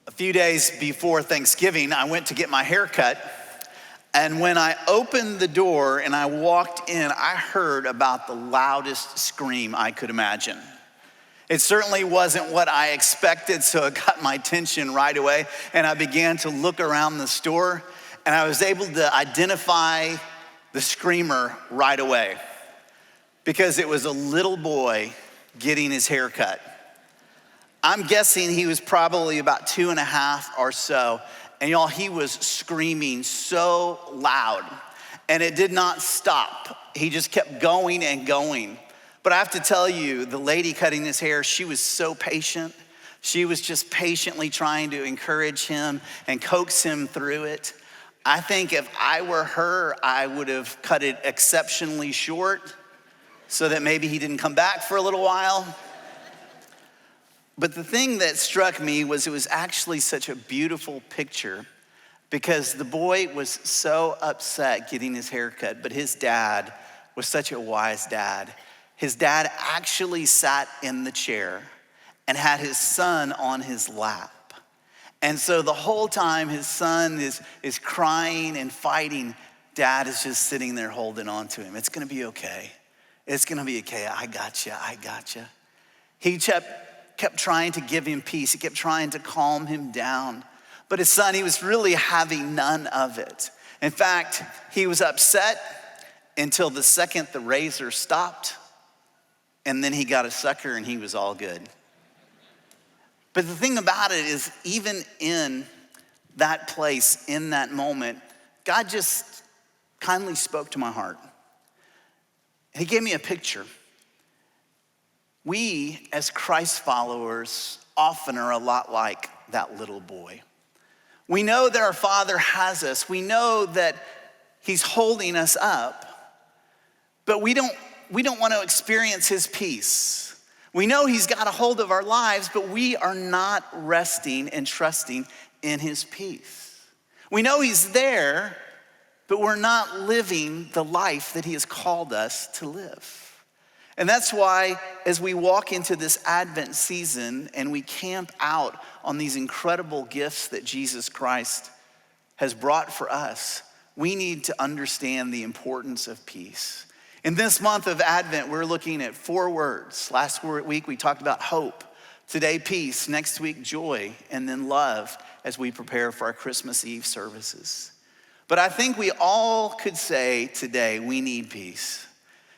A few days before Thanksgiving, I went to get my hair cut. And when I opened the door and I walked in, I heard about the loudest scream I could imagine. It certainly wasn't what I expected, so it got my attention right away. And I began to look around the store, and I was able to identify the screamer right away because it was a little boy getting his hair cut. I'm guessing he was probably about 2.5 or so. And y'all, he was screaming so loud. And it did not stop. He just kept going and going. But I have to tell you, the lady cutting his hair, she was so patient. She was just patiently trying to encourage him and coax him through it. I think if I were her, I would have cut it exceptionally short so that maybe he didn't come back for a little while. But the thing that struck me was it was actually such a beautiful picture because the boy was so upset getting his hair cut, but his dad was such a wise dad. His dad actually sat in the chair and had his son on his lap. And so the whole time his son is crying and fighting, dad is just sitting there holding on to him. It's gonna be okay. It's gonna be okay. I got you. He kept trying to give him peace. He kept trying to calm him down. But his son, he was really having none of it. In fact, he was upset until the second the razor stopped, and then he got a sucker and he was all good. But the thing about it is, even in that place, in that moment, God just kindly spoke to my heart. He gave me a picture. We, as Christ followers, often are a lot like that little boy. We know that our Father has us. We know that He's holding us up, but we don't want to experience His peace. We know He's got a hold of our lives, but we are not resting and trusting in His peace. We know He's there, but we're not living the life that He has called us to live. And that's why as we walk into this Advent season and we camp out on these incredible gifts that Jesus Christ has brought for us, we need to understand the importance of peace. In this month of Advent, we're looking at 4 words. Last week we talked about hope. Today, peace. Next week, joy. And then love as we prepare for our Christmas Eve services. But I think we all could say today we need peace.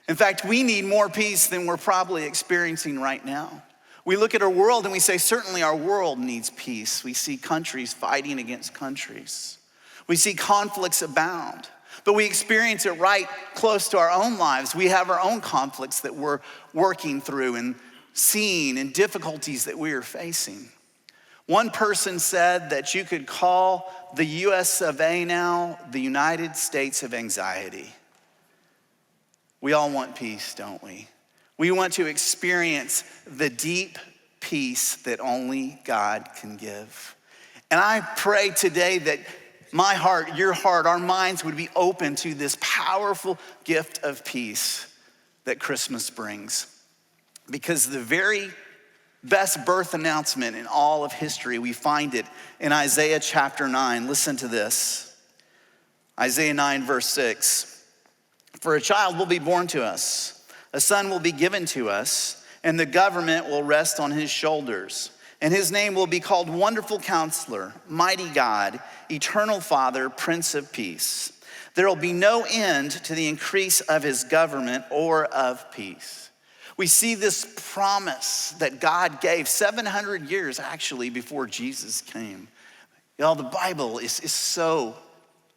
In fact, we need more peace than we're probably experiencing right now. We look at our world and we say, certainly our world needs peace. We see countries fighting against countries. We see conflicts abound, but we experience it right close to our own lives. We have our own conflicts that we're working through and seeing and difficulties that we are facing. One person said that you could call the US of A now the United States of anxiety. We all want peace, don't we? We want to experience the deep peace that only God can give. And I pray today that my heart, your heart, our minds would be open to this powerful gift of peace that Christmas brings. Because the very best birth announcement in all of history, we find it in Isaiah chapter 9. Listen to this. Isaiah 9, verse 6. For a child will be born to us, a son will be given to us, and the government will rest on his shoulders. And his name will be called Wonderful Counselor, Mighty God, Eternal Father, Prince of Peace. There will be no end to the increase of his government or of peace. We see this promise that God gave 700 years actually before Jesus came. Y'all, the Bible is so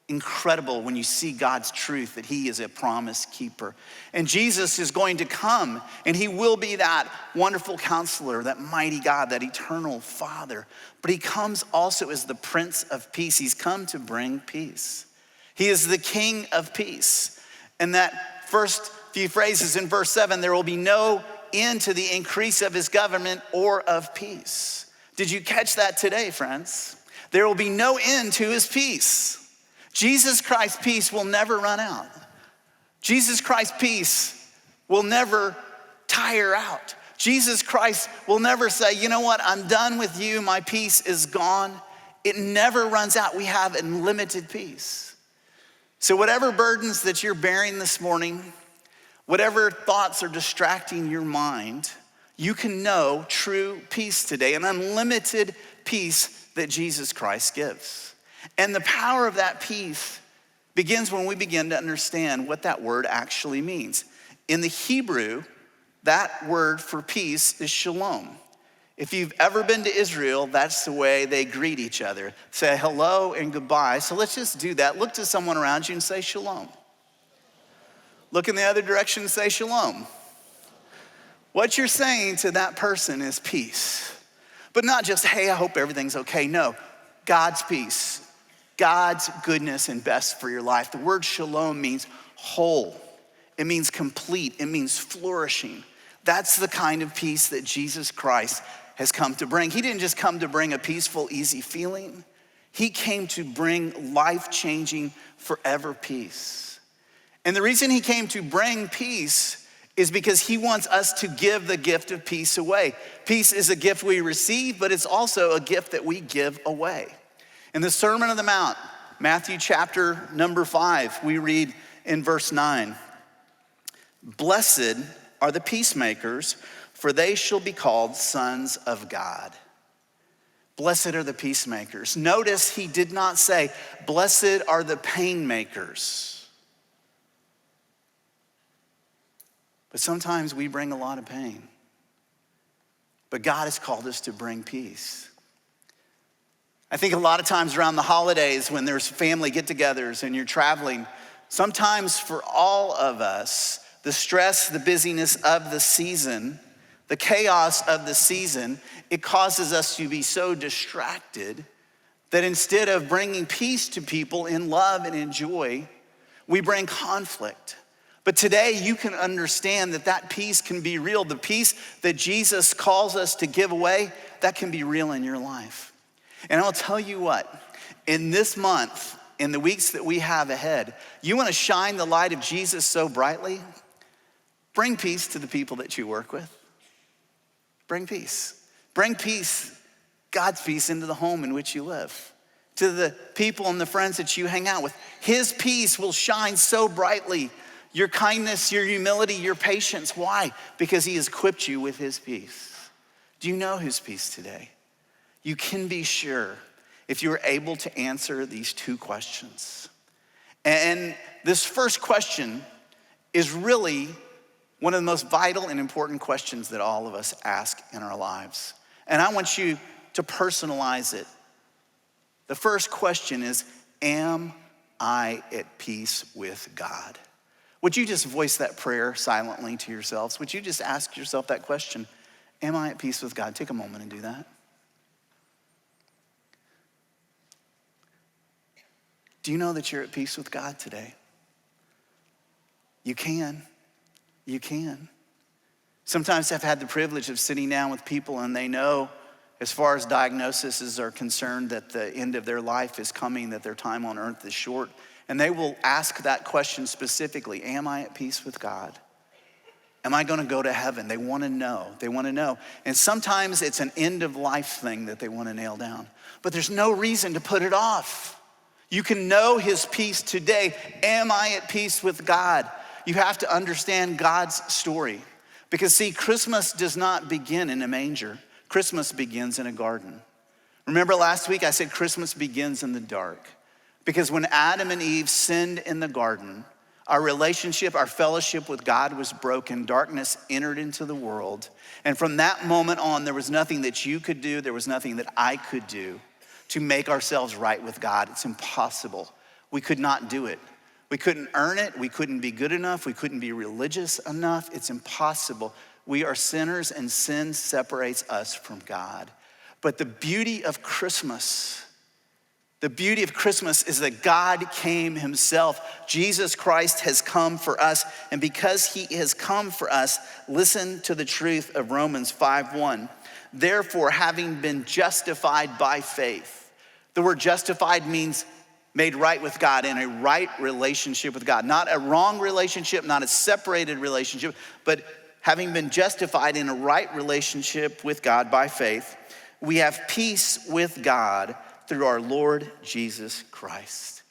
incredible when you see God's truth that He is a promise keeper. And Jesus is going to come and He will be that wonderful counselor, that mighty God, that eternal Father. But He comes also as the Prince of Peace. He's come to bring peace. He is the King of Peace. And that first few phrases in verse 7, there will be no end to the increase of His government or of peace. Did you catch that today, friends? There will be no end to His peace. Jesus Christ's peace will never run out. Jesus Christ's peace will never tire out. Jesus Christ will never say, you know what, I'm done with you, my peace is gone. It never runs out. We have unlimited peace. So whatever burdens that you're bearing this morning, whatever thoughts are distracting your mind, you can know true peace today, an unlimited peace that Jesus Christ gives. And the power of that peace begins when we begin to understand what that word actually means. In the Hebrew, that word for peace is shalom. If you've ever been to Israel, that's the way they greet each other. Say hello and goodbye. So let's just do that. Look to someone around you and say shalom. Look in the other direction and say shalom. What you're saying to that person is peace. But not just, hey, I hope everything's okay. No, God's peace, God's goodness and best for your life. The word shalom means whole. It means complete. It means flourishing. That's the kind of peace that Jesus Christ has come to bring. He didn't just come to bring a peaceful, easy feeling. He came to bring life-changing, forever peace. And the reason he came to bring peace is because he wants us to give the gift of peace away. Peace is a gift we receive, but it's also a gift that we give away. In the Sermon on the Mount, Matthew chapter number 5, we read in verse 9, "Blessed are the peacemakers, for they shall be called sons of God." Blessed are the peacemakers. Notice he did not say, blessed are the pain makers. But sometimes we bring a lot of pain. But God has called us to bring peace. I think a lot of times around the holidays when there's family get-togethers and you're traveling, sometimes for all of us, the stress, the busyness of the season, the chaos of the season, it causes us to be so distracted that instead of bringing peace to people in love and in joy, we bring conflict. But today you can understand that that peace can be real. The peace that Jesus calls us to give away, that can be real in your life. And I'll tell you what, in this month, in the weeks that we have ahead, you want to shine the light of Jesus so brightly, bring peace to the people that you work with. Bring peace. Bring peace, God's peace, into the home in which you live. To the people and the friends that you hang out with. His peace will shine so brightly. Your kindness, your humility, your patience. Why? Because he has equipped you with his peace. Do you know his peace today? You can be sure if you're able to answer these two questions. And this first question is really one of the most vital and important questions that all of us ask in our lives. And I want you to personalize it. The first question is, am I at peace with God? Would you just voice that prayer silently to yourselves? Would you just ask yourself that question? Am I at peace with God? Take a moment and do that. Do you know that you're at peace with God today? You can. You can. Sometimes I've had the privilege of sitting down with people and they know, as far as diagnoses are concerned, that the end of their life is coming, that their time on earth is short. And they will ask that question specifically, am I at peace with God? Am I gonna go to heaven? They wanna know, they wanna know. And sometimes it's an end of life thing that they wanna nail down. But there's no reason to put it off. You can know his peace today. Am I at peace with God? You have to understand God's story. Because see, Christmas does not begin in a manger. Christmas begins in a garden. Remember last week I said Christmas begins in the dark. Because when Adam and Eve sinned in the garden, our relationship, our fellowship with God was broken. Darkness entered into the world. And from that moment on, there was nothing that you could do, there was nothing that I could do to make ourselves right with God. It's impossible. We could not do it. We couldn't earn it. We couldn't be good enough. We couldn't be religious enough. It's impossible. We are sinners and sin separates us from God. But the beauty of Christmas is that God came himself. Jesus Christ has come for us. And because he has come for us, listen to the truth of Romans 5:1. Therefore, having been justified by faith. The word justified means made right with God, in a right relationship with God. Not a wrong relationship, not a separated relationship, but having been justified in a right relationship with God by faith, we have peace with God through our Lord Jesus Christ.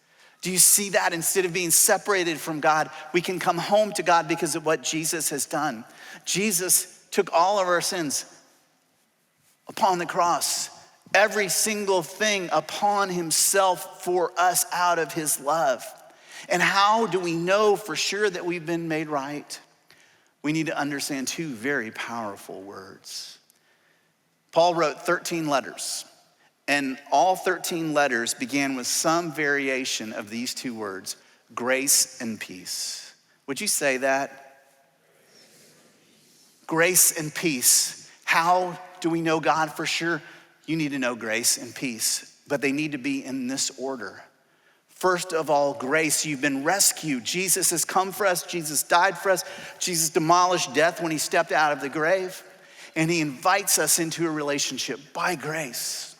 Do you see that? Instead of being separated from God, we can come home to God because of what Jesus has done. Jesus took all of our sins upon the cross, every single thing upon himself for us out of his love. And how do we know for sure that we've been made right? We need to understand two very powerful words. Paul wrote 13 letters, and all 13 letters began with some variation of these two words, grace and peace. Would you say that? Grace and peace. How do we know God for sure? You need to know grace and peace, but they need to be in this order. First of all, grace. You've been rescued. Jesus has come for us. Jesus died for us. Jesus demolished death when he stepped out of the grave. And he invites us into a relationship by grace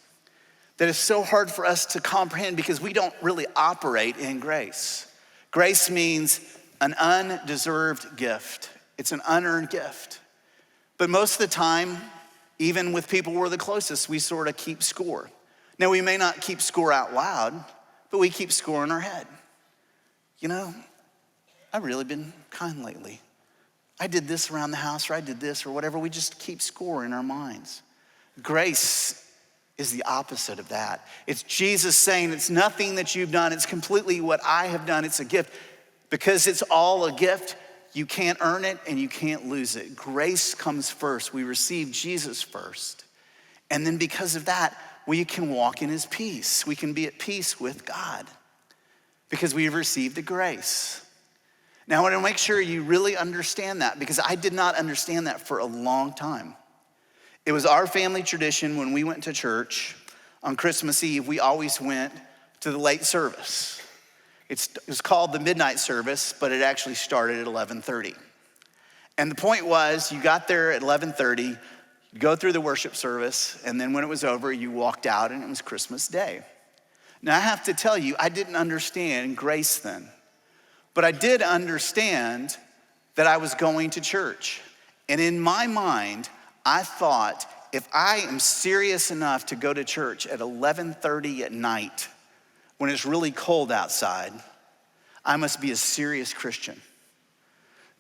that is so hard for us to comprehend because we don't really operate in grace. Grace means an undeserved gift. It's an unearned gift. But most of the time, even with people we're the closest, we sort of keep score. Now, we may not keep score out loud, but we keep score in our head. You know, I've really been kind lately. I did this around the house, or I did this, or whatever. We just keep score in our minds. Grace is the opposite of that. It's Jesus saying it's nothing that you've done. It's completely what I have done. It's a gift. Because it's all a gift, you can't earn it and you can't lose it. Grace comes first. We receive Jesus first. And then because of that, we can walk in his peace. We can be at peace with God because we've received the grace. Now, I want to make sure you really understand that because I did not understand that for a long time. It was our family tradition when we went to church on Christmas Eve, we always went to the late service. It was called the midnight service, but it actually started at 11:30. And the point was, you got there at 11:30, you go through the worship service, and then when it was over, you walked out and it was Christmas Day. Now, I have to tell you, I didn't understand grace then, but I did understand that I was going to church. And in my mind, I thought, if I am serious enough to go to church at 11:30 at night, when it's really cold outside, I must be a serious Christian.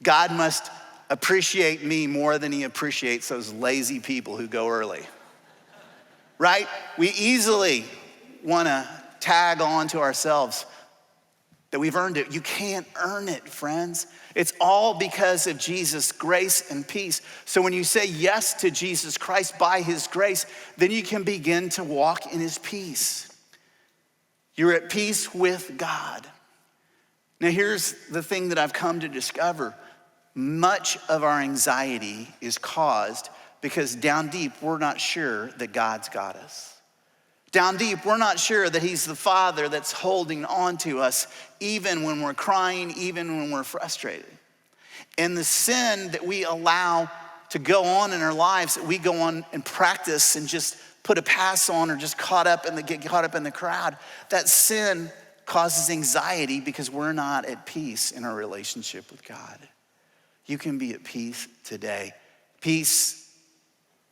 God must appreciate me more than he appreciates those lazy people who go early, right? We easily want to tag on to ourselves that we've earned it. You can't earn it, friends. It's all because of Jesus' grace and peace. So when you say yes to Jesus Christ by his grace, then you can begin to walk in his peace. You're at peace with God. Now here's the thing that I've come to discover. Much of our anxiety is caused because down deep, we're not sure that God's got us. Down deep, we're not sure that he's the Father that's holding on to us, even when we're crying, even when we're frustrated. And the sin that we allow to go on in our lives, that we go on and practice and just put a pass on or just get caught up in the crowd, that sin causes anxiety because we're not at peace in our relationship with God. You can be at peace today. Peace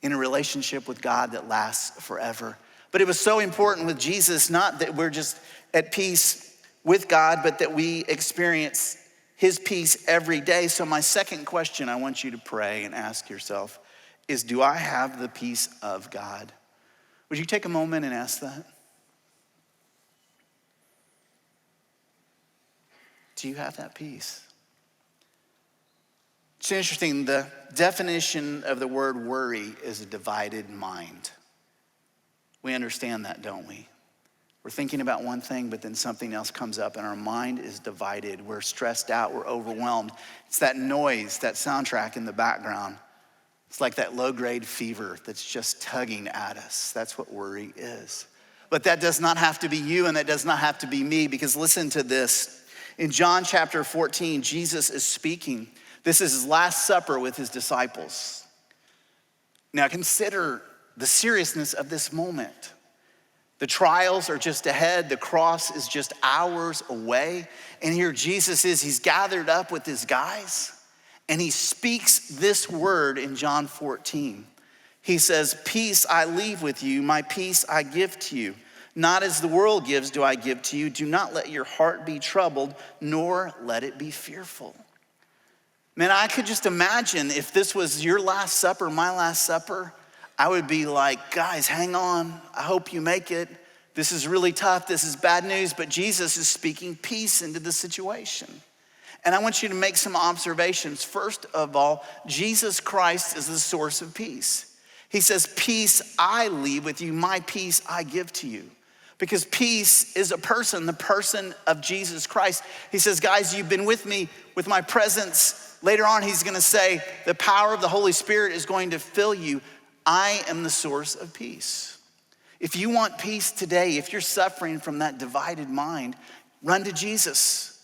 in a relationship with God that lasts forever. But it was so important with Jesus, not that we're just at peace with God, but that we experience his peace every day. So my second question I want you to pray and ask yourself is, do I have the peace of God? Would you take a moment and ask that? Do you have that peace? It's interesting, the definition of the word worry is a divided mind. We understand that, don't we? We're thinking about one thing, but then something else comes up and our mind is divided. We're stressed out, we're overwhelmed. It's that noise, that soundtrack in the background. It's like that low-grade fever that's just tugging at us. That's what worry is. But that does not have to be you and that does not have to be me, because listen to this. In John chapter 14, Jesus is speaking. This is his last supper with his disciples. Now consider the seriousness of this moment. The trials are just ahead. The cross is just hours away. And here Jesus is, he's gathered up with his guys. And he speaks this word in John 14. He says, peace I leave with you, my peace I give to you. Not as the world gives do I give to you. Do not let your heart be troubled, nor let it be fearful. Man, I could just imagine if this was your last supper, my last supper, I would be like, guys, hang on. I hope you make it. This is really tough. This is bad news, but Jesus is speaking peace into the situation. And I want you to make some observations. First of all, Jesus Christ is the source of peace. He says, peace I leave with you, my peace I give to you. Because peace is a person, the person of Jesus Christ. He says, guys, you've been with me with my presence. Later on, he's gonna say, the power of the Holy Spirit is going to fill you. I am the source of peace. If you want peace today, if you're suffering from that divided mind, run to Jesus.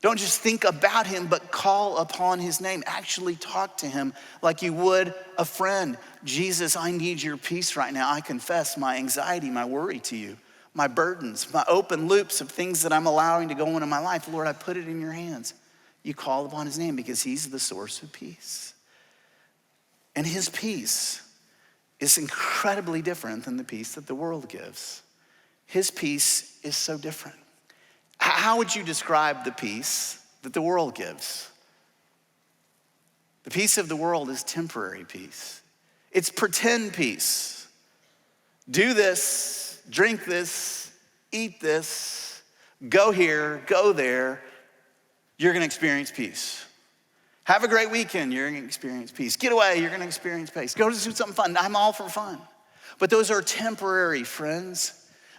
Don't just think about him, but call upon his name. Actually talk to him like you would a friend. Jesus, I need your peace right now. I confess my anxiety, my worry to you, my burdens, my open loops of things that I'm allowing to go into my life. Lord, I put it in your hands. You call upon his name because he's the source of peace. And his peace is incredibly different than the peace that the world gives. His peace is so different. How would you describe the peace that the world gives? The peace of the world is temporary peace. It's pretend peace. Do this, drink this, eat this, go here, go there. You're gonna experience peace. Have a great weekend, you're gonna experience peace. Get away, you're gonna experience peace. Go to do something fun, I'm all for fun. But those are temporary, friends.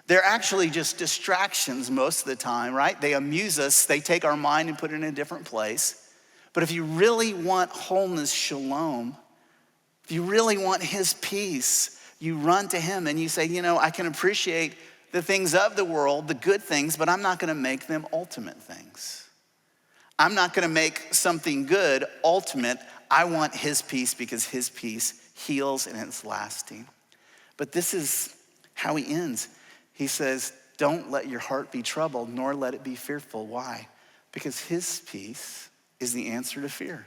They're actually just distractions most of the time, right? They amuse us, they take our mind and put it in a different place. But if you really want wholeness, shalom, if you really want his peace, you run to him and you say, I can appreciate the things of the world, the good things, but I'm not gonna make them ultimate things. I'm not gonna make something good ultimate. I want his peace because his peace heals and it's lasting. But this is how he ends. He says, don't let your heart be troubled, nor let it be fearful. Why? Because his peace is the answer to fear.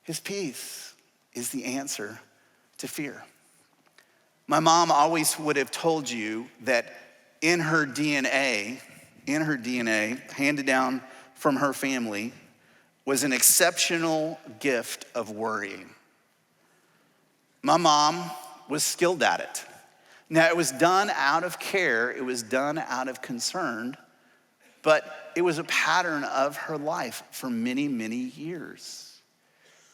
His peace is the answer to fear. My mom always would have told you that in her DNA, handed down from her family, was an exceptional gift of worrying. My mom was skilled at it. Now, it was done out of care, it was done out of concern, but it was a pattern of her life for many, many years.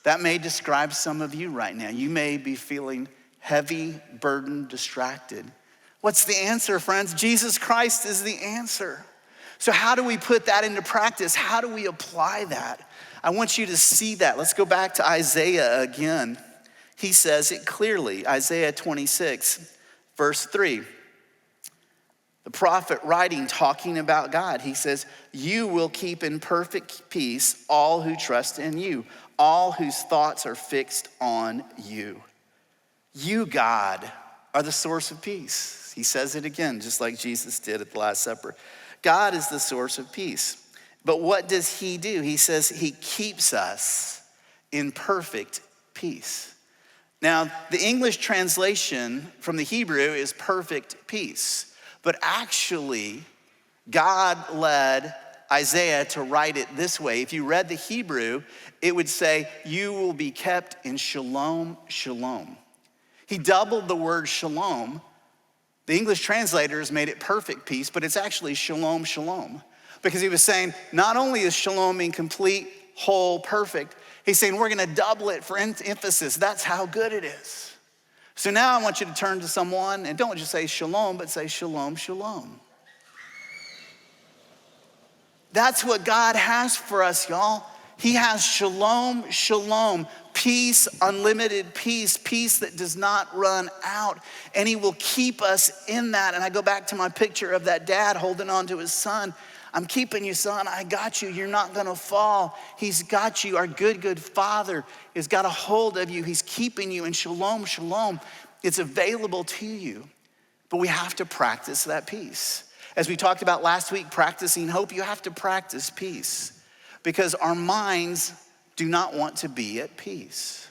That may describe some of you right now. You may be feeling heavy, burdened, distracted. What's the answer, friends? Jesus Christ is the answer. So how do we put that into practice? How do we apply that? I want you to see that. Let's go back to Isaiah again. He says it clearly, Isaiah 26, verse 3. The prophet writing, talking about God, he says, you will keep in perfect peace all who trust in you, all whose thoughts are fixed on you. You, God, are the source of peace. He says it again, just like Jesus did at the Last Supper. God is the source of peace. But what does he do? He says he keeps us in perfect peace. Now, the English translation from the Hebrew is perfect peace. But actually, God led Isaiah to write it this way. If you read the Hebrew, it would say, you will be kept in shalom, shalom. He doubled the word shalom. The English translators made it perfect peace, but it's actually shalom, shalom. Because he was saying, not only is shalom mean complete, whole, perfect, he's saying we're gonna double it for emphasis. That's how good it is. So now I want you to turn to someone and don't just say shalom, but say shalom, shalom. That's what God has for us, y'all. He has shalom, shalom, peace, unlimited peace, peace that does not run out. And he will keep us in that. And I go back to my picture of that dad holding on to his son. I'm keeping you, son. I got you. You're not gonna fall. He's got you. Our good, good Father has got a hold of you. He's keeping you in shalom, shalom. It's available to you, but we have to practice that peace. As we talked about last week, practicing hope, you have to practice peace. because our minds do not want to be at peace.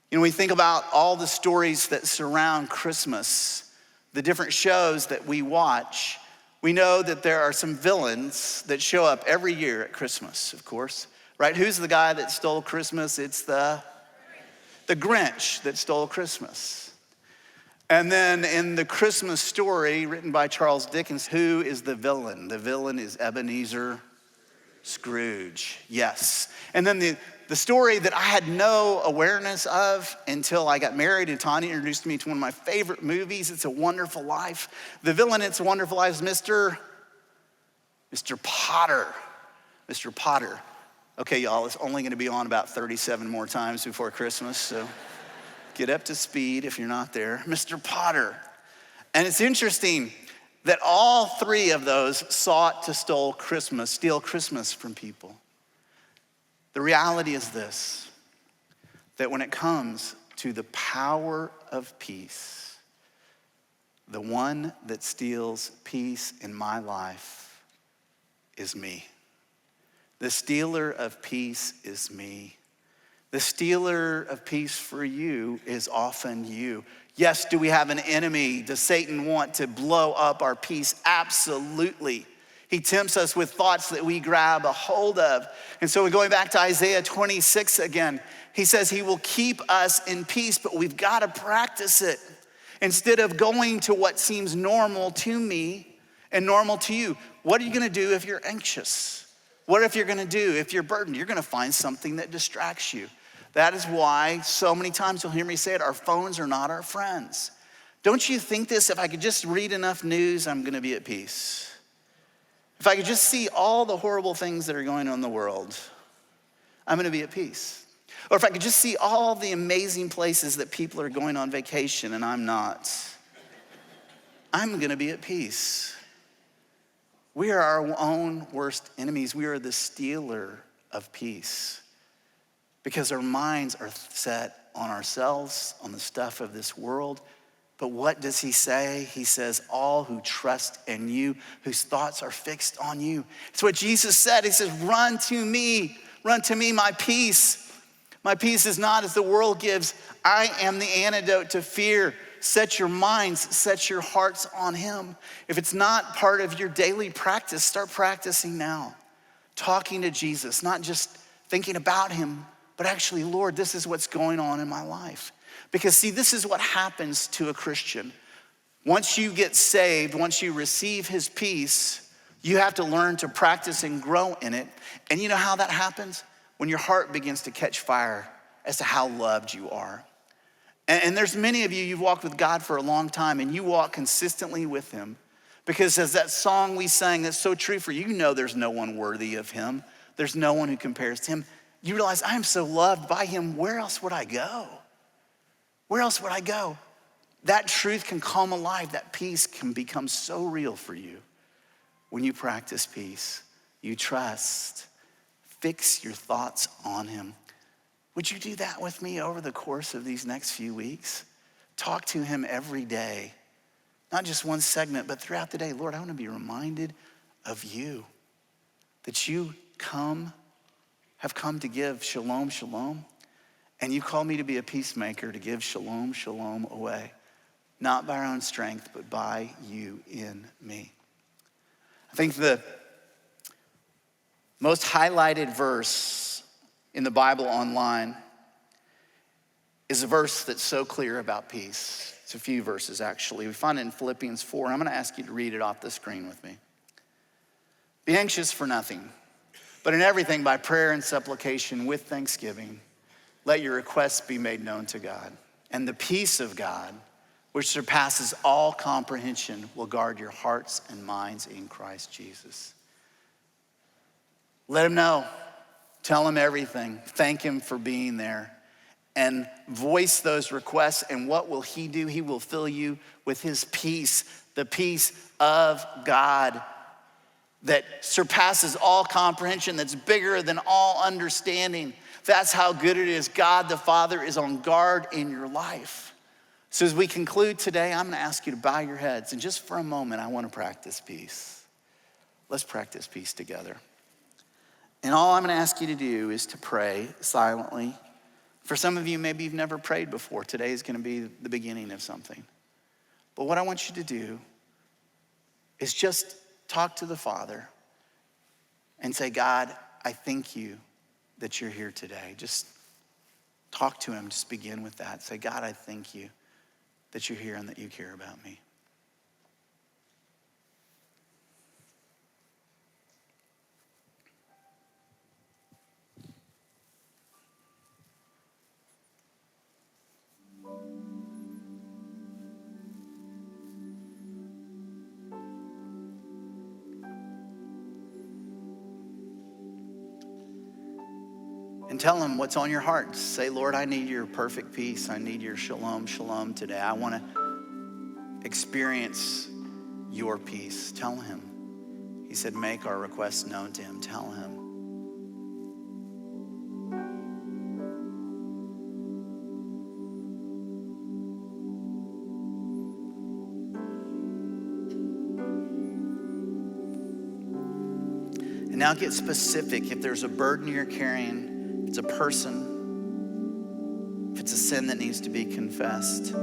You know, we think about all the stories that surround Christmas, the different shows that we watch. We know that there are some villains that show up every year at Christmas, of course, right? Who's the guy that stole Christmas? It's the Grinch that stole Christmas. And then in the Christmas story written by Charles Dickens, who is the villain? The villain is Ebenezer Scrooge, yes. And then the story that I had no awareness of until I got married and Tanya introduced me to one of my favorite movies, It's a Wonderful Life. The villain in It's a Wonderful Life is Mr. Potter. Mr. Potter. Okay, y'all, it's only gonna be on about 37 more times before Christmas, so get up to speed if you're not there. Mr. Potter. And it's interesting that all three of those sought to steal Christmas from people. The reality is this, that when it comes to the power of peace, the one that steals peace in my life is me. The stealer of peace is me. The stealer of peace for you is often you. Yes, do we have an enemy? Does Satan want to blow up our peace? Absolutely. He tempts us with thoughts that we grab a hold of. And so we're going back to Isaiah 26 again. He says he will keep us in peace, but we've got to practice it. Instead of going to what seems normal to me and normal to you, what are you gonna do if you're anxious? What if you're gonna do if you're burdened? You're gonna find something that distracts you. That is why so many times you'll hear me say it, our phones are not our friends. Don't you think this? If I could just read enough news, I'm gonna be at peace. If I could just see all the horrible things that are going on in the world, I'm gonna be at peace. Or if I could just see all the amazing places that people are going on vacation and I'm not, I'm gonna be at peace. We are our own worst enemies. We are the stealer of peace because our minds are set on ourselves, on the stuff of this world. But what does he say? He says, all who trust in you, whose thoughts are fixed on you. It's what Jesus said. He says, run to me, my peace. My peace is not as the world gives. I am the antidote to fear. Set your minds, set your hearts on him. If it's not part of your daily practice, start practicing now. Talking to Jesus, not just thinking about him, but actually, Lord, this is what's going on in my life. Because see, this is what happens to a Christian. Once you get saved, once you receive his peace, you have to learn to practice and grow in it. And you know how that happens? When your heart begins to catch fire as to how loved you are. And there's many of you, you've walked with God for a long time and you walk consistently with him. Because as that song we sang, that's so true for you, you know there's no one worthy of him. There's no one who compares to him. You realize I am so loved by him, where else would I go? Where else would I go? That truth can come alive. That peace can become so real for you when you practice peace. You trust. Fix your thoughts on him. Would you do that with me over the course of these next few weeks? Talk to him every day. Not just one segment, but throughout the day. Lord, I want to be reminded of you. That you have come to give shalom, shalom. And you call me to be a peacemaker, to give shalom, shalom away. Not by our own strength, but by you in me. I think the most highlighted verse in the Bible online is a verse that's so clear about peace. It's a few verses, actually. We find it in Philippians 4. I'm gonna ask you to read it off the screen with me. Be anxious for nothing, but in everything by prayer and supplication with thanksgiving, let your requests be made known to God. And the peace of God, which surpasses all comprehension, will guard your hearts and minds in Christ Jesus. Let him know. Tell him everything. Thank him for being there. And voice those requests. And what will he do? He will fill you with his peace, the peace of God that surpasses all comprehension, that's bigger than all understanding. That's how good it is. God the Father is on guard in your life. So as we conclude today, I'm gonna ask you to bow your heads. And just for a moment, I wanna practice peace. Let's practice peace together. And all I'm gonna ask you to do is to pray silently. For some of you, maybe you've never prayed before. Today is gonna be the beginning of something. But what I want you to do is just talk to the Father and say, God, I thank you that you're here today. Just talk to him, just begin with that. Say, God, I thank you that you're here and that you care about me. And tell him what's on your heart. Say, Lord, I need your perfect peace. I need your shalom, shalom today. I want to experience your peace. Tell him. He said, make our requests known to him. Tell him. And now get specific. If there's a burden you're carrying, if it's a person, if it's a sin that needs to be confessed, a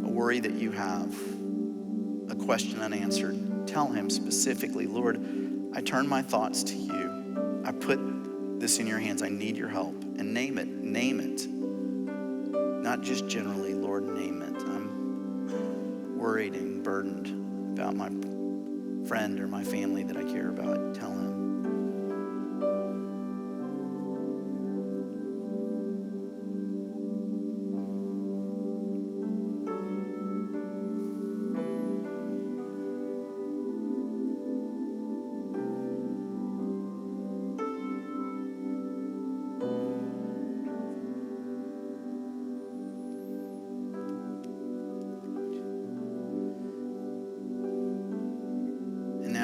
worry that you have, a question unanswered, tell him specifically, Lord, I turn my thoughts to you. I put this in your hands. I need your help. And name it. Not just generally, Lord, name it. I'm worried and burdened about my friend or my family that I care about. Tell him.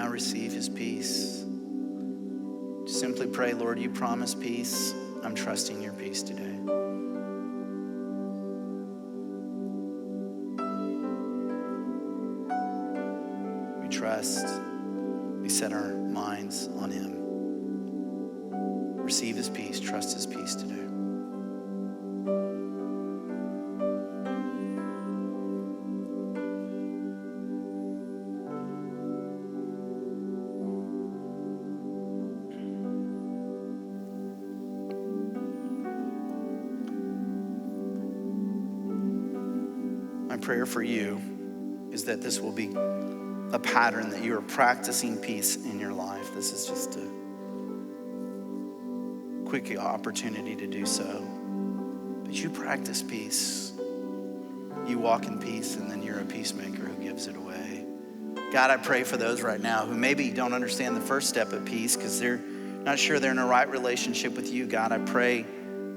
Receive his peace. Simply pray, Lord, you promise peace. I'm trusting your peace today. We trust. We set our minds on him. Receive his peace. Trust his peace today. My prayer for you is that this will be a pattern, that you are practicing peace in your life. This is just a quick opportunity to do so. But you practice peace. You walk in peace, and then you're a peacemaker who gives it away. God, I pray for those right now who maybe don't understand the first step of peace because they're not sure they're in a right relationship with you. God, I pray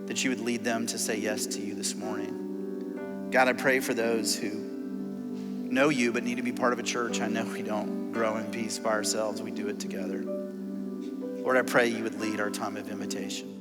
that you would lead them to say yes to you this morning. God, I pray for those who know you but need to be part of a church. I know we don't grow in peace by ourselves. We do it together. Lord, I pray you would lead our time of invitation.